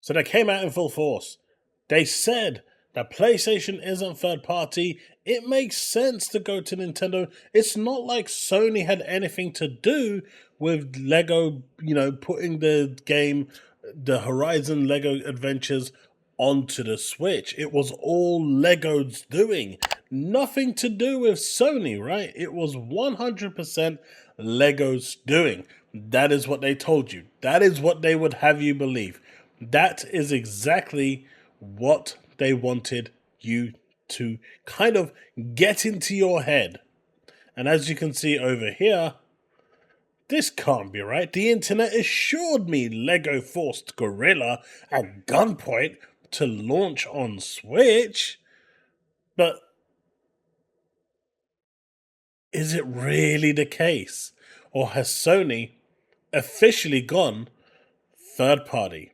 So they came out in full force. They said that PlayStation isn't third party. It makes sense to go to Nintendo. It's not like Sony had anything to do with Lego, putting the game, the Horizon Lego Adventures onto the Switch. It was all Lego's doing. Nothing to do with Sony, right? It was 100% Lego's doing. That is what they told you. That is what they would have you believe. That is exactly what they wanted you to kind of get into your head. And as you can see over here, this can't be right. The internet assured me Lego forced Gorilla at gunpoint to launch on Switch. But is it really the case? Or has Sony officially gone third party?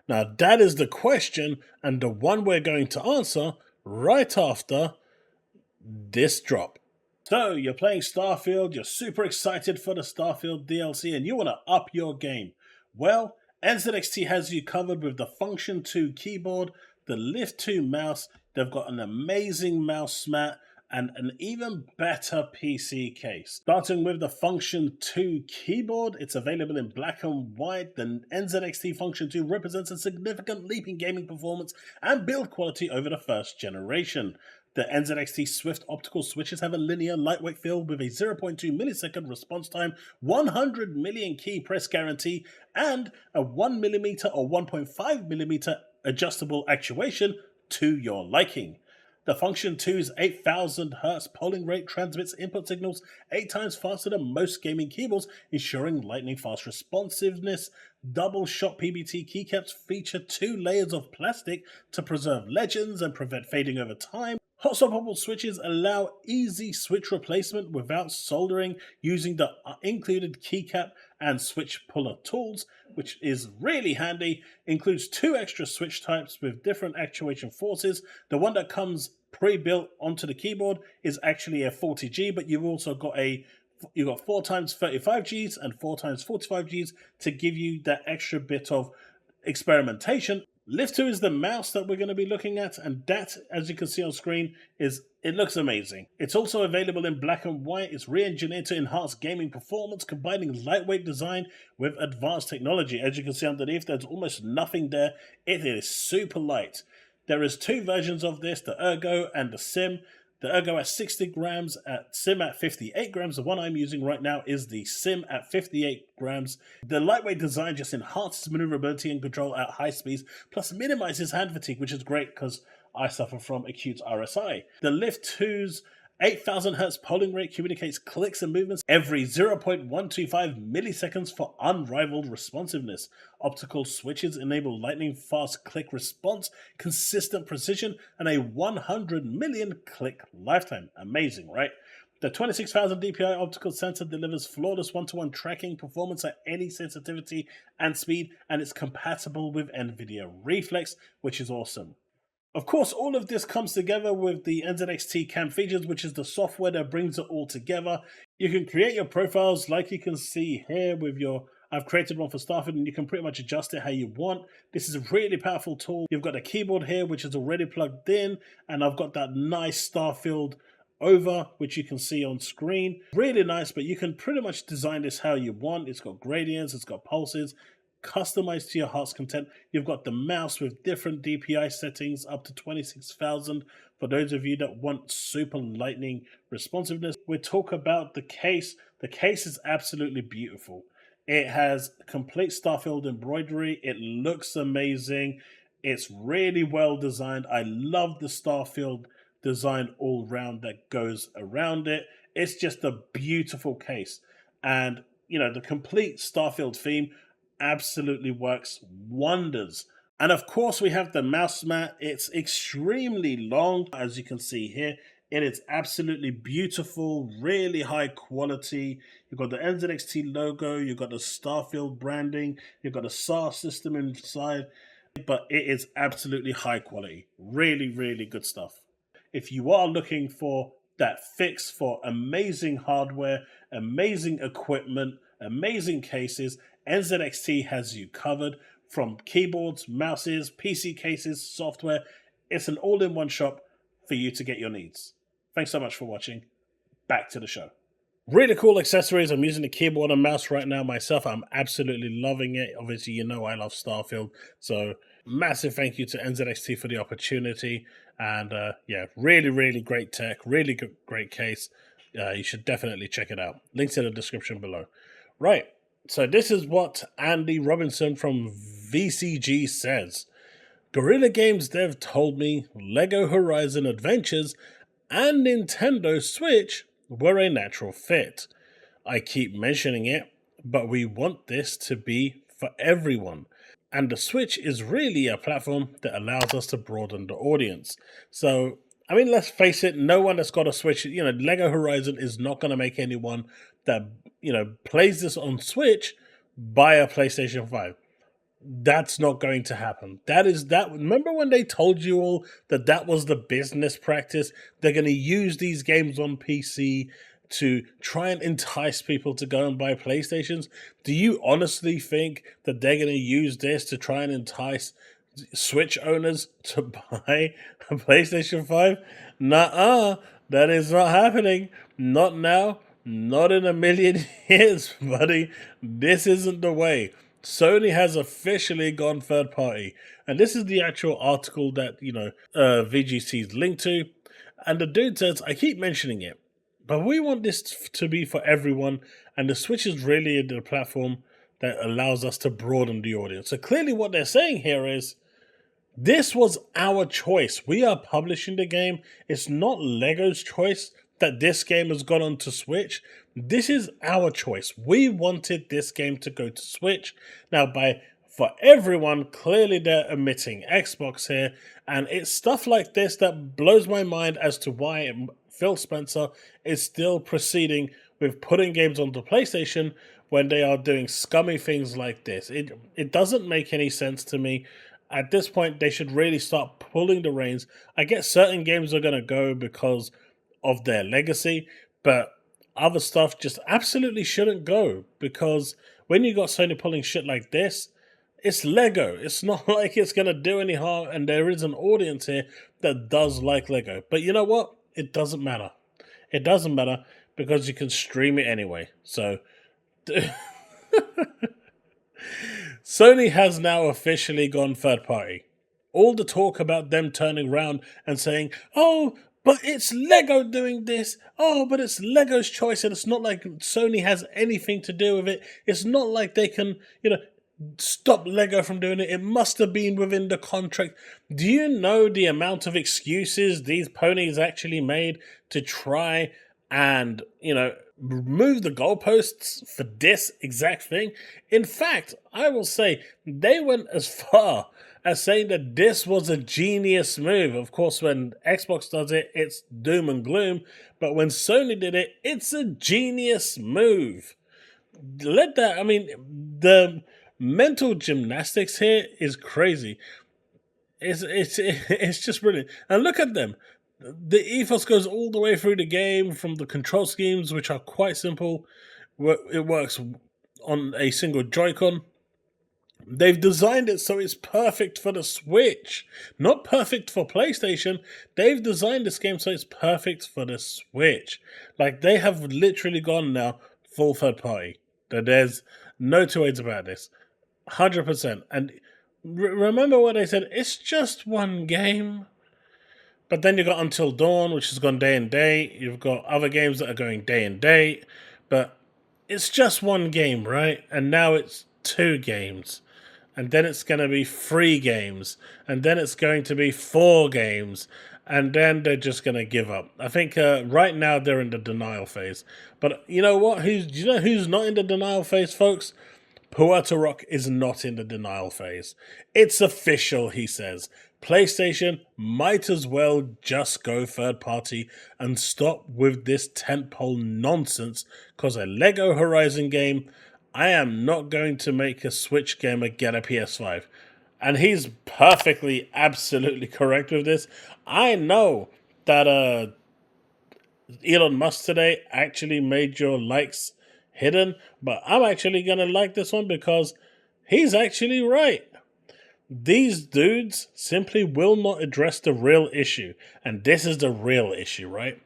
Now that is the question, and the one we're going to answer right after this drop. So you're playing Starfield, you're super excited for the Starfield DLC, and you want to up your game. Well, NZXT has you covered with the Function 2 keyboard, the Lift 2 mouse. They've got an amazing mouse mat and an even better PC case. Starting with the Function 2 keyboard, it's available in black and white. The NZXT Function 2 represents a significant leap in gaming performance and build quality over the first generation. The NZXT Swift optical switches have a linear, lightweight feel with a 0.2 millisecond response time, 100 million key press guarantee, and a 1mm or 1.5mm adjustable actuation to your liking. The Function 2's 8000 Hz polling rate transmits input signals 8 times faster than most gaming keyboards, ensuring lightning fast responsiveness. Double shot PBT keycaps feature 2 layers of plastic to preserve legends and prevent fading over time. Hot swappable switches allow easy switch replacement without soldering using the included keycap and switch puller tools, which is really handy. Includes 2 extra switch types with different actuation forces. The one that comes pre-built onto the keyboard is actually a 40G, but you've also got 4 times 35Gs and 4 times 45Gs to give you that extra bit of experimentation. Lift 2 is the mouse that we're going to be looking at, and that, as you can see on screen, it looks amazing. It's also available in black and white. It's re-engineered to enhance gaming performance, combining lightweight design with advanced technology. As you can see underneath, there's almost nothing there. It is super light. There is 2 versions of this, the Ergo and the Sim. The Ergo at 60 grams, Sim at 58 grams. The one I'm using right now is the Sim at 58 grams. The lightweight design just enhances maneuverability and control at high speeds, plus minimizes hand fatigue, which is great because I suffer from acute RSI. The Lift 2's 8000 Hz polling rate communicates clicks and movements every 0.125 milliseconds for unrivaled responsiveness. Optical switches enable lightning fast click response, consistent precision, and a 100 million click lifetime. Amazing, right? The 26,000 dpi optical sensor delivers flawless one-to-one tracking performance at any sensitivity and speed, and it's compatible with NVIDIA Reflex, which is awesome. Of course, all of this comes together with the NZXT Cam Features, which is the software that brings it all together. You can create your profiles like you can see here with I've created one for Starfield, and you can pretty much adjust it how you want. This is a really powerful tool. You've got a keyboard here, which is already plugged in, and I've got that nice Starfield over, which you can see on screen. Really nice, but you can pretty much design this how you want. It's got gradients, it's got pulses, customized to your heart's content. You've got the mouse with different DPI settings up to 26,000 for those of you that want super lightning responsiveness. We talk about the case. The case is absolutely beautiful. It has complete Starfield embroidery. It looks amazing. It's really well designed. I love the Starfield design all round that goes around it. It's just a beautiful case. And, the complete Starfield theme absolutely works wonders. And of course we have the mouse mat. It's extremely long, as you can see here. It is absolutely beautiful, really high quality. You've got the NZXT logo, you've got the Starfield branding, you've got a SAR system inside, but it is absolutely high quality. Really, really good stuff. If you are looking for that fix for amazing hardware, amazing equipment, amazing cases, NZXT has you covered from keyboards, mouses, PC cases, software. It's an all-in-one shop for you to get your needs. Thanks so much for watching. Back to the show. Really cool accessories. I'm using the keyboard and mouse right now myself. I'm absolutely loving it. Obviously, you know I love Starfield. So massive thank you to NZXT for the opportunity. And yeah, really, really great tech. Really good, great case. You should definitely check it out. Links in the description below. Right. So this is what Andy Robinson from VCG says. Guerrilla Games dev told me LEGO Horizon Adventures and Nintendo Switch were a natural fit. I keep mentioning it, but we want this to be for everyone. And the Switch is really a platform that allows us to broaden the audience. So, I mean, let's face it, no one that's got a Switch, LEGO Horizon is not going to make anyone that, plays this on Switch buy a PlayStation 5. That's not going to happen. Remember when they told you all that was the business practice? They're going to use these games on PC to try and entice people to go and buy PlayStations. Do you honestly think that they're going to use this to try and entice Switch owners to buy a PlayStation 5? Nuh-uh. That is not happening. Not now. Not in a million years, buddy. This isn't the way. Sony has officially gone third party. And this is the actual article that, VGC's linked to. And the dude says, I keep mentioning it, but we want this to be for everyone. And the Switch is really the platform that allows us to broaden the audience. So clearly what they're saying here is, this was our choice. We are publishing the game. It's not LEGO's choice that this game has gone on to Switch. This is our choice. We wanted this game to go to Switch. Now, for everyone, clearly they're omitting Xbox here, and it's stuff like this that blows my mind as to why Phil Spencer is still proceeding with putting games onto PlayStation when they are doing scummy things like this. It doesn't make any sense to me. At this point, they should really start pulling the reins. I get certain games are going to go because of their legacy, but other stuff just absolutely shouldn't go, because when you got Sony pulling shit like this, it's LEGO. It's not like it's going to do any harm, and there is an audience here that does like LEGO. But you know what? It doesn't matter. It doesn't matter because you can stream it anyway. So Sony has now officially gone third party. All the talk about them turning around and saying, oh, but it's LEGO doing this. Oh, but it's LEGO's choice, and it's not like Sony has anything to do with it. It's not like they can, stop LEGO from doing it. It must have been within the contract. Do you know the amount of excuses these ponies actually made to try and, move the goalposts for this exact thing? In fact, I will say they went as far as saying that this was a genius move. Of course, when Xbox does it, it's doom and gloom. But when Sony did it, it's a genius move. The mental gymnastics here is crazy. It's just brilliant. And look at them. The ethos goes all the way through the game, from the control schemes, which are quite simple. It works on a single Joy-Con. They've designed it so it's perfect for the Switch, not perfect for PlayStation. They've designed this game so it's perfect for the Switch. Like, they have literally gone now full third party. There's no two ways about this. 100%. And remember what they said? It's just one game. But then you've got Until Dawn, which has gone day and date. You've got other games that are going day and date. But it's just one game, right? And now it's 2 games. And then it's going to be 3 games. And then it's going to be 4 games. And then they're just going to give up. I think right now they're in the denial phase. But you know what? Do you know who's not in the denial phase, folks? Puerto Rock is not in the denial phase. It's official, he says. PlayStation might as well just go third party and stop with this tentpole nonsense, because a LEGO Horizon game, I am not going to make a Switch gamer get a PS5. And he's perfectly, absolutely correct with this. I know that Elon Musk today actually made your likes hidden, but I'm actually going to like this one because he's actually right. These dudes simply will not address the real issue. And this is the real issue, right?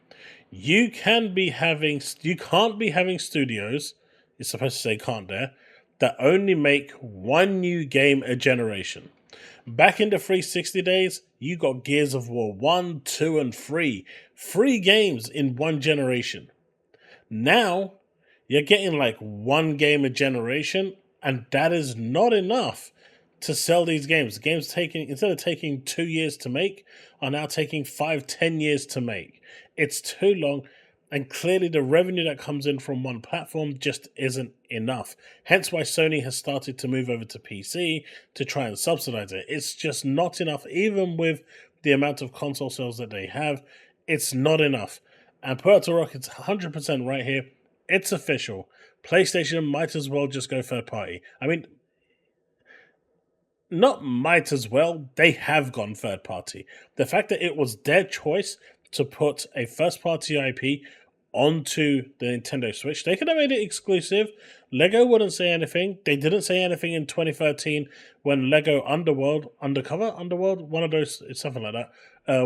You can't be having studios, you're supposed to say can't there, that only make one new game a generation. Back in the 360 days, you got Gears of War 1, 2, and 3. 3 games in one generation. Now, you're getting like one game a generation, and that is not enough to sell these games. Games instead of taking 2 years to make, are now taking 5-10 years to make. It's too long, and clearly the revenue that comes in from one platform just isn't enough. Hence why Sony has started to move over to PC to try and subsidize it. It's just not enough, even with the amount of console sales that they have. It's not enough. And Puerto Rock, it's 100% right here. It's official. PlayStation might as well just go third party. I mean, not might as well, they have gone third party. The fact that it was their choice to put a first party IP onto the Nintendo Switch, they could have made it exclusive. Lego wouldn't say anything. They didn't say anything in 2013 when Lego Underworld, one of those, something like that,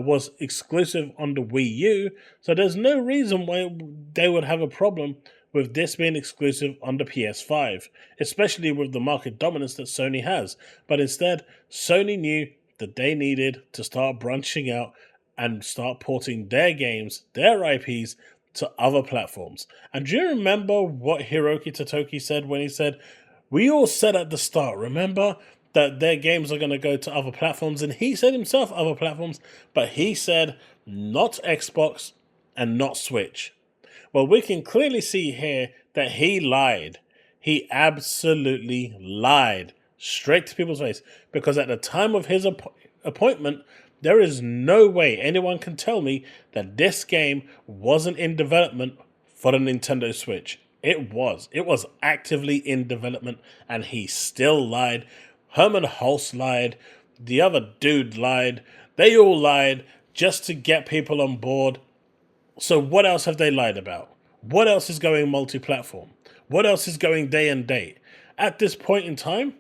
was exclusive on the Wii U. So there's no reason why they would have a problem with this being exclusive on the PS5, especially with the market dominance that Sony has. But instead, Sony knew that they needed to start branching out and start porting their games, their IPs, to other platforms. And do you remember what Hiroki Totoki said when he said, we all said at the start, remember, that their games are going to go to other platforms? And he said himself other platforms, but he said not Xbox and not Switch. Well, we can clearly see here that he lied. He absolutely lied straight to people's face, because at the time of his appointment, there is no way anyone can tell me that this game wasn't in development for the Nintendo Switch. It was. It was actively in development, and he still lied. Herman Hulse lied. The other dude lied. They all lied just to get people on board. So what else have they lied about? What else is going multi-platform? What else is going day and date? At this point in time,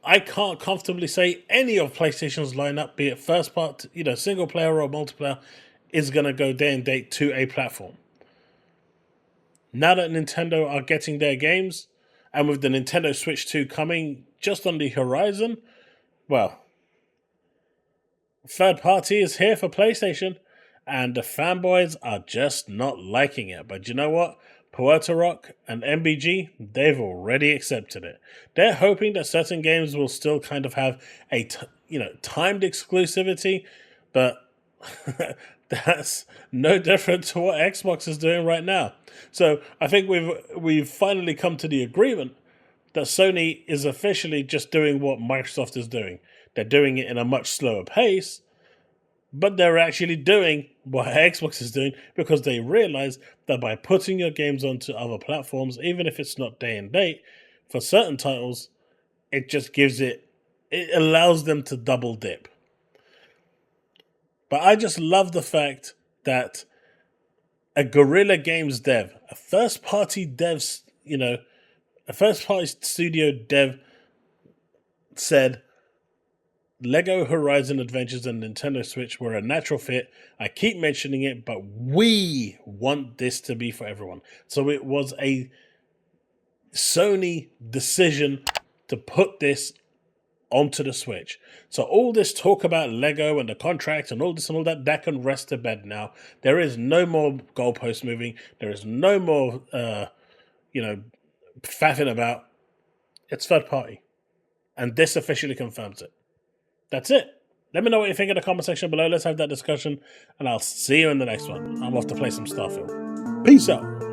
I can't comfortably say any of PlayStation's lineup, be it first part, single player or multiplayer, is going to go day and date to a platform. Now that Nintendo are getting their games, and with the Nintendo Switch 2 coming just on the horizon, well, third party is here for PlayStation, and the fanboys are just not liking it. But you know what? Puerto Rock and MBG, they've already accepted it. They're hoping that certain games will still kind of have a timed exclusivity, but that's no different to what Xbox is doing right now. So I think we've finally come to the agreement that Sony is officially just doing what Microsoft is doing. They're doing it in a much slower pace, but they're actually doing what Xbox is doing, because they realize that by putting your games onto other platforms, even if it's not day and date, for certain titles, it just it allows them to double dip. But I just love the fact that a Guerrilla Games dev, a first-party studio dev said, Lego Horizon Adventures and Nintendo Switch were a natural fit. I keep mentioning it, but we want this to be for everyone. So it was a Sony decision to put this onto the Switch. So all this talk about Lego and the contract and all this and all that, that can rest to bed now. There is no more goalpost moving. There is no more, faffing about. It's third party. And this officially confirms it. That's it. Let me know what you think in the comment section below. Let's have that discussion, and I'll see you in the next one. I'm off to play some Starfield. Peace out.